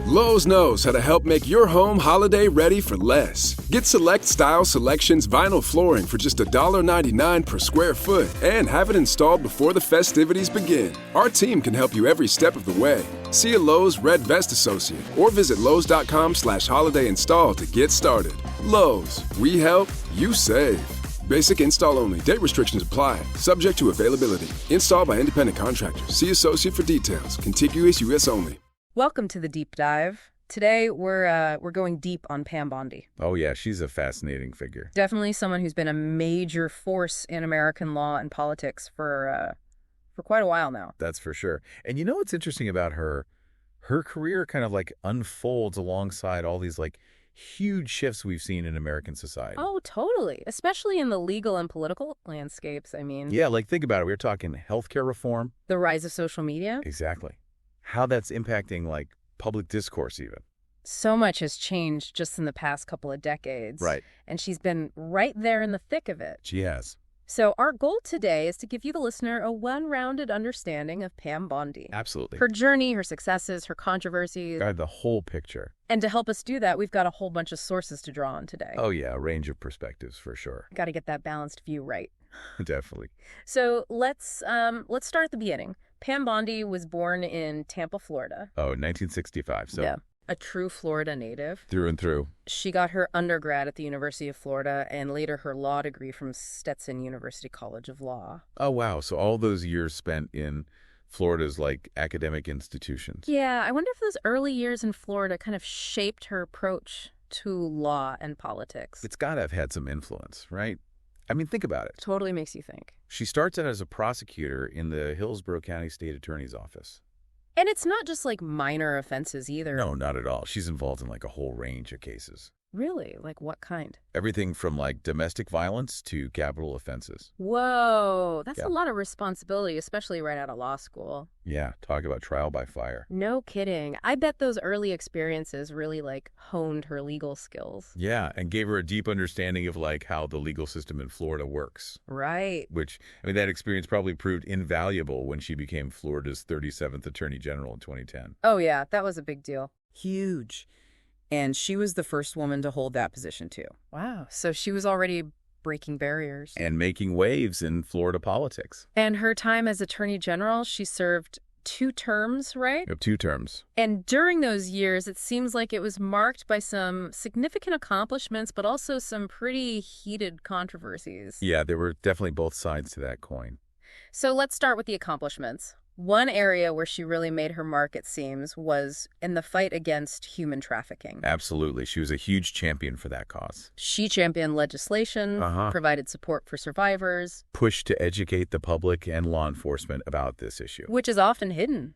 Lowe's knows how to help make your home holiday ready for less. Get Select Style Selections vinyl flooring for just $1.99 per square foot and have it installed before the festivities begin. Our team can help you every step of the way. See a Lowe's Red Vest associate or visit Lowe's.com/holiday install to get started. Lowe's, we help, you save. Basic install only. Date restrictions apply. Subject to availability. Installed by independent contractors. See associate for details. Contiguous U.S. only. Welcome to the deep dive. Today we're going deep on Pam Bondi. Oh yeah, she's a fascinating figure. Definitely someone who's been a major force in American law and politics for quite a while now. That's for sure. And you know what's interesting about her? Her career kind of like unfolds alongside all these like huge shifts we've seen in American society. Oh, totally. Especially in the legal and political landscapes, I mean. Yeah, like think about it. We were talking healthcare reform. The rise of social media. Exactly. How that's impacting like public discourse even. So much has changed just in the past couple of decades. Right. And she's been right there in the thick of it. She has. So our goal today is to give you, the listener, a well-rounded understanding of Pam Bondi. Absolutely. Her journey, her successes, her controversies. Got the whole picture. And to help us do that, we've got a whole bunch of sources to draw on today. Oh yeah, a range of perspectives for sure. Got to get that balanced view right. Definitely. So let's start at the beginning. Pam Bondi was born in Tampa, Florida. Oh, 1965. So yeah, a true Florida native. Through and through. She got her undergrad at the University of Florida and later her law degree from Stetson University College of Law. Oh, wow. So all those years spent in Florida's like academic institutions. Yeah, I wonder if those early years in Florida kind of shaped her approach to law and politics. It's got to have had some influence, right? I mean, think about it. Totally makes you think. She starts out as a prosecutor in the Hillsborough County State Attorney's Office. And it's not just like minor offenses either. No, not at all. She's involved in like a whole range of cases. Really? Like what kind? Everything from like domestic violence to capital offenses. Whoa, that's Yeah. a lot of responsibility, especially right out of law school. Yeah, talk about trial by fire. No kidding. I bet those early experiences really like honed her legal skills. Yeah, and gave her a deep understanding of like how the legal system in Florida works. Right. Which, I mean, that experience probably proved invaluable when she became Florida's 37th Attorney General in 2010. Oh yeah, that was a big deal. Huge. And she was the first woman to hold that position, too. Wow. So she was already breaking barriers. And making waves in Florida politics. And her time as Attorney General, she served 2 terms, right? 2 terms. And during those years, it seems like it was marked by some significant accomplishments, but also some pretty heated controversies. Yeah, there were definitely both sides to that coin. So let's start with the accomplishments. One area where she really made her mark, it seems, was in the fight against human trafficking. Absolutely. She was a huge champion for that cause. She championed legislation, provided support for survivors. Pushed to educate the public and law enforcement about this issue. Which is often hidden,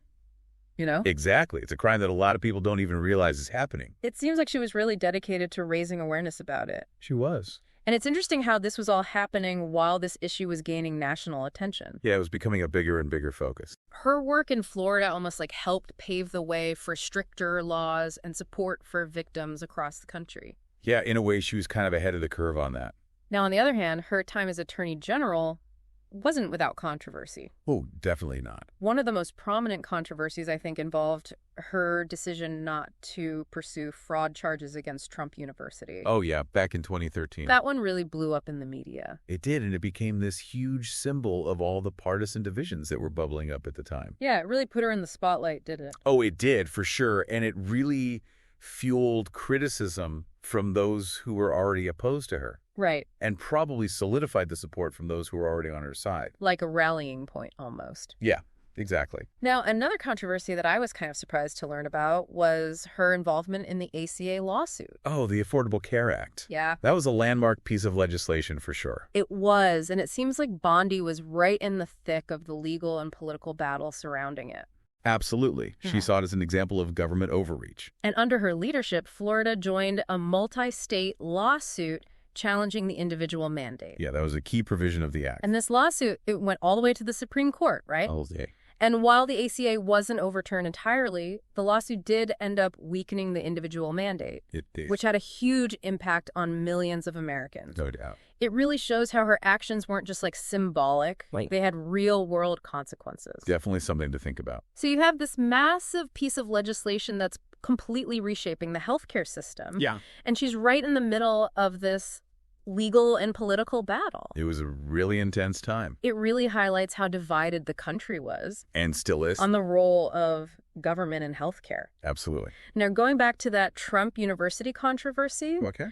you know? Exactly. It's a crime that a lot of people don't even realize is happening. It seems like she was really dedicated to raising awareness about it. She was. And it's interesting how this was all happening while this issue was gaining national attention. Yeah, it was becoming a bigger and bigger focus. Her work in Florida almost like helped pave the way for stricter laws and support for victims across the country. Yeah, in a way, she was kind of ahead of the curve on that. Now, on the other hand, her time as Attorney General wasn't without controversy. Oh, definitely not. One of the most prominent controversies, I think, involved her decision not to pursue fraud charges against Trump University. Oh, yeah, back in 2013. That one really blew up in the media. It did, and it became this huge symbol of all the partisan divisions that were bubbling up at the time. Yeah, it really put her in the spotlight, did it? Oh, it did, for sure, and it really fueled criticism from those who were already opposed to her. Right. And probably solidified the support from those who were already on her side. Like a rallying point, almost. Yeah, exactly. Now, another controversy that I was kind of surprised to learn about was her involvement in the ACA lawsuit. Oh, the Affordable Care Act. Yeah. That was a landmark piece of legislation for sure. It was, and it seems like Bondi was right in the thick of the legal and political battle surrounding it. Absolutely. She saw it as an example of government overreach. And under her leadership, Florida joined a multi-state lawsuit challenging the individual mandate. Yeah, that was a key provision of the act. And this lawsuit, it went all the way to the Supreme Court, right? All day. And while the ACA wasn't overturned entirely, the lawsuit did end up weakening the individual mandate, It did. which had a huge impact on millions of Americans. No doubt. It really shows how her actions weren't just like symbolic. Right. They had real-world consequences. Definitely something to think about. So you have this massive piece of legislation that's completely reshaping the healthcare system. Yeah. And she's right in the middle of this legal and political battle. It was a really intense time. It really highlights how divided the country was And still is. on the role of government in healthcare. Absolutely. Now, going back to that Trump University controversy, Okay.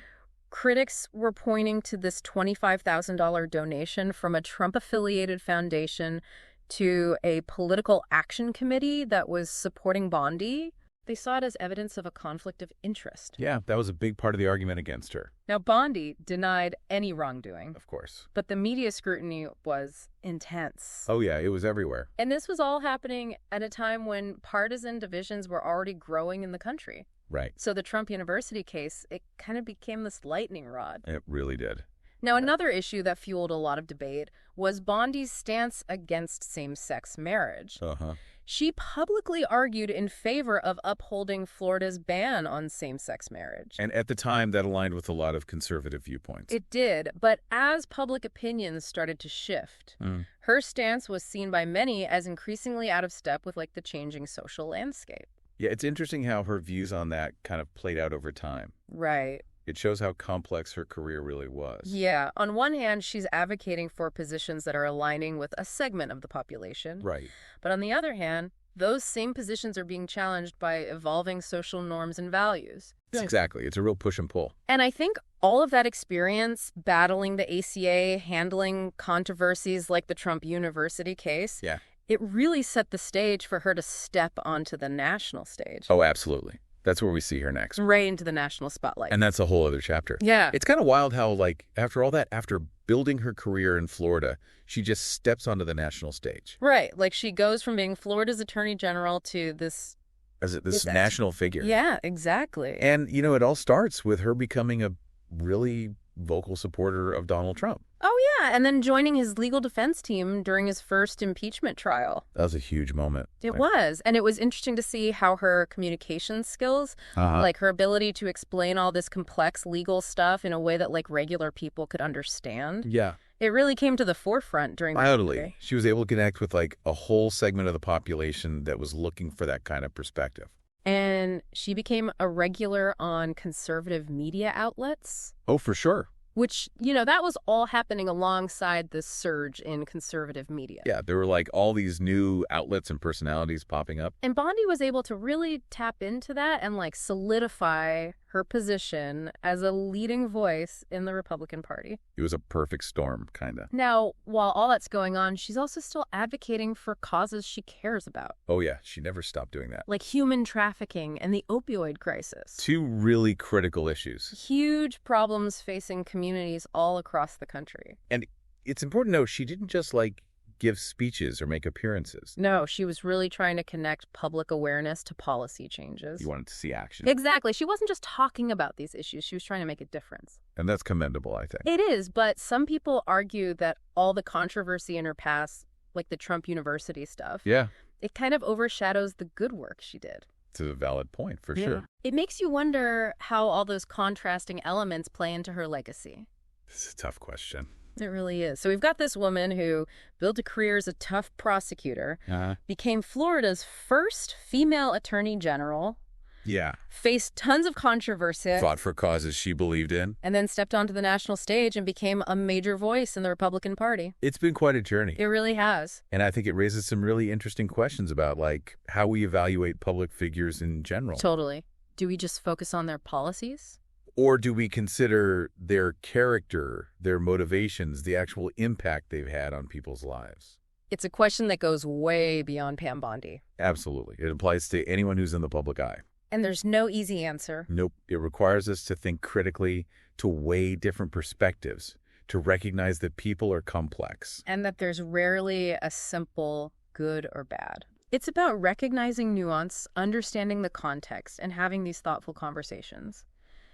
critics were pointing to this $25,000 donation from a Trump-affiliated foundation to a political action committee that was supporting Bondi. They saw it as evidence of a conflict of interest. Yeah, that was a big part of the argument against her, Now, Bondi denied any wrongdoing, of course. but the media scrutiny was intense. Oh, yeah, it was everywhere. And this was all happening at a time when partisan divisions were already growing in the country. Right. So the Trump University case, it kind of became this lightning rod. It really did. Now, another issue that fueled a lot of debate was Bondi's stance against same-sex marriage. Uh-huh. She publicly argued in favor of upholding Florida's ban on same-sex marriage. And at the time, that aligned with a lot of conservative viewpoints. It did, but as public opinion started to shift, her stance was seen by many as increasingly out of step with like the changing social landscape. Yeah, it's interesting how her views on that kind of played out over time. Right. It shows how complex her career really was. Yeah. On one hand, she's advocating for positions that are aligning with a segment of the population. Right. But on the other hand, those same positions are being challenged by evolving social norms and values. Exactly. It's a real push and pull. And I think all of that experience battling the ACA, handling controversies like the Trump University case, Yeah. it really set the stage for her to step onto the national stage. Oh, absolutely. That's where we see her next. Right into the national spotlight. And that's a whole other chapter. Yeah. It's kind of wild how, like, after all that, after building her career in Florida, she just steps onto the national stage. Right. Like she goes from being Florida's attorney general to this. As this national figure. Yeah, exactly. And, you know, it all starts with her becoming a really vocal supporter of Donald Trump. Oh, yeah. And then joining his legal defense team during his first impeachment trial. That was a huge moment. It was. And it was interesting to see how her communication skills, like her ability to explain all this complex legal stuff in a way that like regular people could understand. Yeah. It really came to the forefront during the Totally. day. She was able to connect with like a whole segment of the population that was looking for that kind of perspective. And she became a regular on conservative media outlets, Oh, for sure. which, you know, that was all happening alongside the surge in conservative media. Yeah, there were like all these new outlets and personalities popping up. And Bondi was able to really tap into that and like solidify her position as a leading voice in the Republican Party. It was a perfect storm, kind of. Now, while all that's going on, she's also still advocating for causes she cares about, Oh, yeah, she never stopped doing that. like human trafficking and the opioid crisis. Two really critical issues. Huge problems facing communities all across the country. And it's important to note, she didn't just like give speeches or make appearances. No, she was really trying to connect public awareness to policy changes. You wanted to see action. Exactly. She wasn't just talking about these issues. She was trying to make a difference. And that's commendable, I think. It is, but some people argue that all the controversy in her past, like the Trump University stuff, Yeah, it kind of overshadows the good work she did. it's a valid point, for sure. It makes you wonder how all those contrasting elements play into her legacy. This is a tough question. It really is. So we've got this woman who built a career as a tough prosecutor, became Florida's first female attorney general, Yeah. faced tons of controversy, Fought for causes she believed in. and then stepped onto the national stage and became a major voice in the Republican Party. It's been quite a journey. It really has. And I think it raises some really interesting questions about like how we evaluate public figures in general. Totally. Do we just focus on their policies? Or do we consider their character, their motivations, the actual impact they've had on people's lives? It's a question that goes way beyond Pam Bondi. Absolutely. It applies to anyone who's in the public eye. And there's no easy answer. Nope. It requires us to think critically, to weigh different perspectives, to recognize that people are complex. And that there's rarely a simple good or bad. It's about recognizing nuance, understanding the context, and having these thoughtful conversations.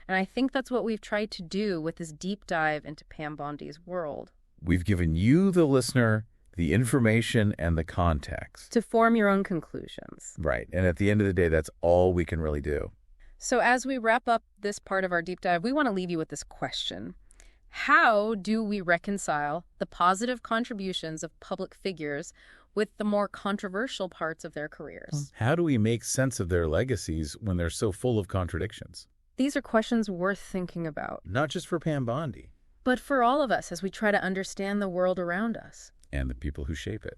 And I think that's what we've tried to do with this deep dive into Pam Bondi's world. We've given you, the listener, The information and the context. to form your own conclusions. Right. And at the end of the day, that's all we can really do. So as we wrap up this part of our deep dive, we want to leave you with this question. How do we reconcile the positive contributions of public figures with the more controversial parts of their careers? How do we make sense of their legacies when they're so full of contradictions? These are questions worth thinking about. Not just for Pam Bondi. But for all of us as we try to understand the world around us. And the people who shape it.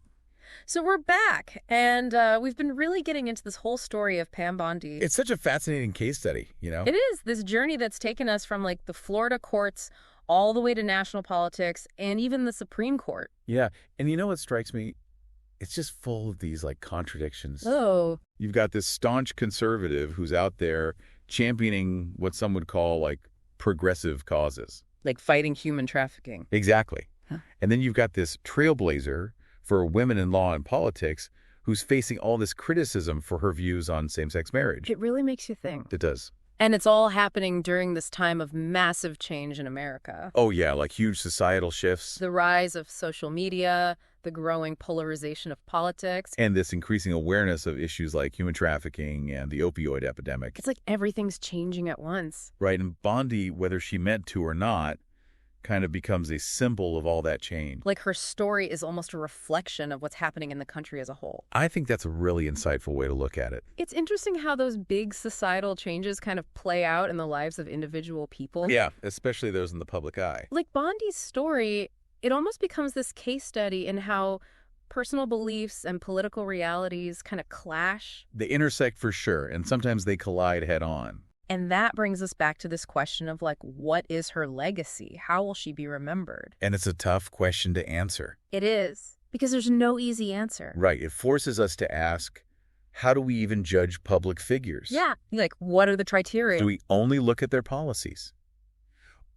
So we're back, and we've been really getting into this whole story of Pam Bondi. It's such a fascinating case study, you know? It is, this journey that's taken us from like the Florida courts all the way to national politics and even the Supreme Court. Yeah, and you know what strikes me? It's just full of these like contradictions. Oh. You've got this staunch conservative who's out there championing what some would call like progressive causes. Like fighting human trafficking. Exactly. Huh. And then you've got this trailblazer for women in law and politics who's facing all this criticism for her views on same-sex marriage. It really makes you think. It does. And it's all happening during this time of massive change in America. Oh, yeah, like huge societal shifts. The rise of social media, the growing polarization of politics. And this increasing awareness of issues like human trafficking and the opioid epidemic. It's like everything's changing at once. Right, and Bondi, whether she meant to or not, kind of becomes a symbol of all that change. Like her story is almost a reflection of what's happening in the country as a whole. I think that's a really insightful way to look at it. It's interesting how those big societal changes kind of play out in the lives of individual people. Yeah, especially those in the public eye. Like Bondi's story, it almost becomes this case study in how personal beliefs and political realities kind of clash. They intersect for sure, and sometimes they collide head on. And that brings us back to this question of like, what is her legacy? How will she be remembered? And it's a tough question to answer. It is, because there's no easy answer. Right. It forces us to ask, how do we even judge public figures? Yeah. Like, what are the criteria? Do we only look at their policies?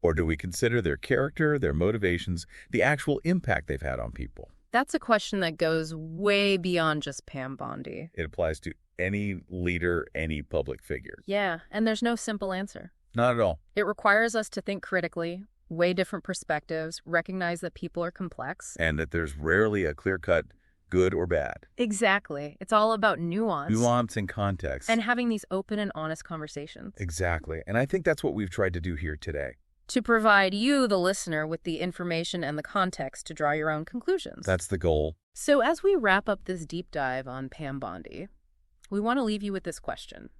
Or do we consider their character, their motivations, the actual impact they've had on people? That's a question that goes way beyond just Pam Bondi. It applies to any leader, any public figure. Yeah, and there's no simple answer. Not at all. It requires us to think critically, weigh different perspectives, recognize that people are complex. And that there's rarely a clear-cut good or bad. Exactly. It's all about nuance. Nuance and context. And having these open and honest conversations. Exactly. And I think that's what we've tried to do here today. To provide you, the listener, with the information and the context to draw your own conclusions. That's the goal. So as we wrap up this deep dive on Pam Bondi, we want to leave you with this question.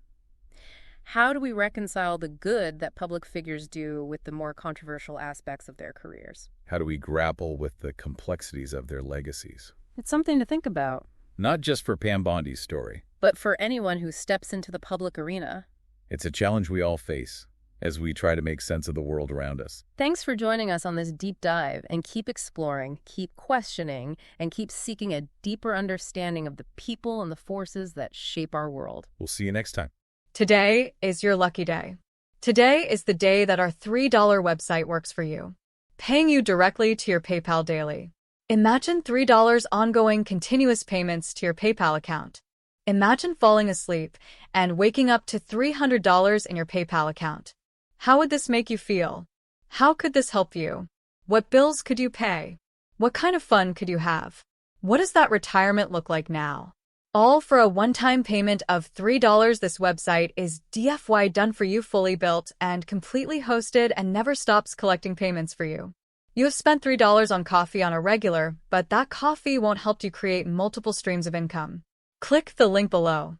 How do we reconcile the good that public figures do with the more controversial aspects of their careers? How do we grapple with the complexities of their legacies? It's something to think about. Not just for Pam Bondi's story. But for anyone who steps into the public arena. It's a challenge we all face as we try to make sense of the world around us. Thanks for joining us on this deep dive, and keep exploring, keep questioning, and keep seeking a deeper understanding of the people and the forces that shape our world. We'll see you next time. Today is your lucky day. Today is the day that our $3 website works for you, paying you directly to your PayPal daily. Imagine $3 ongoing continuous payments to your PayPal account. Imagine falling asleep and waking up to $300 in your PayPal account. How would this make you feel? How could this help you? What bills could you pay? What kind of fun could you have? What does that retirement look like now? All for a one-time payment of $3. This website is DFY done for you, fully built and completely hosted, and never stops collecting payments for you. You have spent $3 on coffee on a regular, but that coffee won't help you create multiple streams of income. Click the link below.